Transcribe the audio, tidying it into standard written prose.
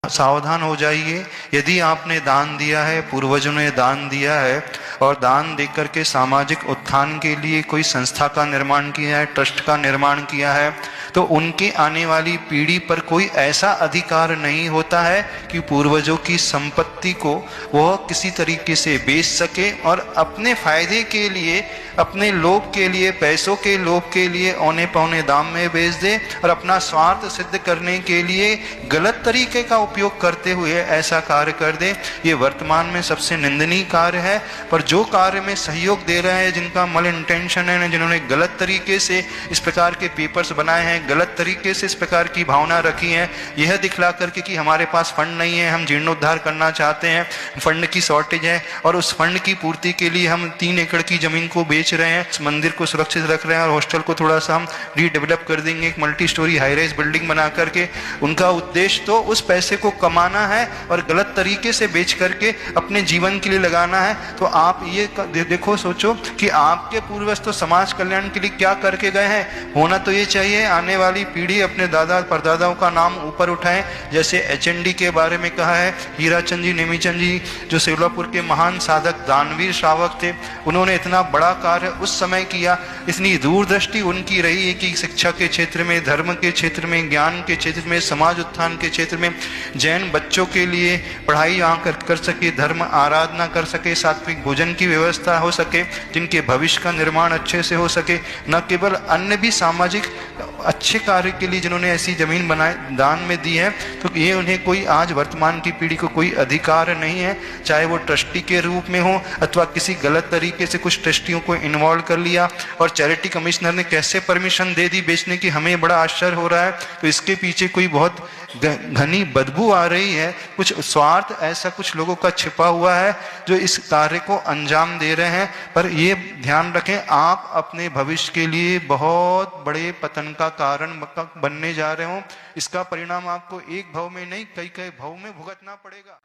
सावधान हो जाइए। यदि आपने दान दिया है, पूर्वजों ने दान दिया है और दान देकर के सामाजिक उत्थान के लिए कोई संस्था का निर्माण किया है, ट्रस्ट का निर्माण किया है, तो उनके आने वाली पीढ़ी पर कोई ऐसा अधिकार नहीं होता है कि पूर्वजों की संपत्ति को वह किसी तरीके से बेच सके और अपने फायदे के लिए, अपने लोभ के लिए, पैसों के लोभ के लिए औने पौने दाम में बेच दे और अपना स्वार्थ सिद्ध करने के लिए गलत तरीके का उपयोग करते हुए ऐसा कार्य कर दे। ये वर्तमान में सबसे निंदनीय कार्य है। पर जो कार्य में सहयोग दे रहे हैं, जिनका मल इंटेंशन है, जिन्होंने गलत तरीके से इस प्रकार के पेपर्स बनाए हैं, गलत तरीके से इस प्रकार की भावना रखी है, यह दिखला करके कि हमारे पास फंड नहीं है, हम जीर्णोद्धार करना चाहते हैं, फंड की शॉर्टेज है और उस फंड की पूर्ति के लिए हम 3 एकड़ की जमीन को बेच रहे हैं, मंदिर को सुरक्षित रख रहे हैं और हॉस्टल को थोड़ा सा हम रीडेवलप कर देंगे, एक multi storey high rise building बना करके। उनका उद्देश्य तो उस पैसे को कमाना है और गलत तरीके से बेच करके अपने जीवन के लिए लगाना है। तो आप ये देखो, सोचो कि आपके पूर्वज तो समाज कल्याण के लिए क्या करके गए हैं। होना तो ये चाहिए आने वाली पीढ़ी अपने दादा परदादाओं का नाम ऊपर उठाए। जैसे एचएनडी के बारे में कहा है, हीराचंद जी, नेमीचंद जी जो सेवलापुर के महान साधक दानवीर श्रावक थे, उन्होंने इतना बड़ा कार्य उस समय किया। इतनी दूरदृष्टि उनकी रही है कि शिक्षा के क्षेत्र में, धर्म के क्षेत्र में, ज्ञान के क्षेत्र में, समाज उत्थान के क्षेत्र में जैन बच्चों के लिए पढ़ाई कर सके, धर्म आराधना कर सके, सात्विक भोजन की व्यवस्था हो सके, जिनके भविष्य का निर्माण अच्छे से हो सके। न केवल अन्य भी सामाजिक अच्छे कार्य के लिए जिन्होंने ऐसी जमीन बनाए दान में दी है, तो ये उन्हें कोई आज वर्तमान की पीढ़ी को कोई अधिकार नहीं है, चाहे वो ट्रस्टी के रूप में हो अथवा किसी गलत तरीके से कुछ ट्रस्टियों को इन्वॉल्व कर लिया और चैरिटी कमिश्नर ने कैसे परमिशन दे दी बेचने की, हमें बड़ा आश्चर्य हो रहा है। तो इसके पीछे कोई बहुत घनी बदबू आ रही है, कुछ स्वार्थ ऐसा कुछ लोगों का छिपा हुआ है जो इस कार्य को अंजाम दे रहे हैं। पर ये ध्यान रखें, आप अपने भविष्य के लिए बहुत बड़े पतन का कारण बनने जा रहे हो। इसका परिणाम आपको एक भव में नहीं, कई कई भव में भुगतना पड़ेगा।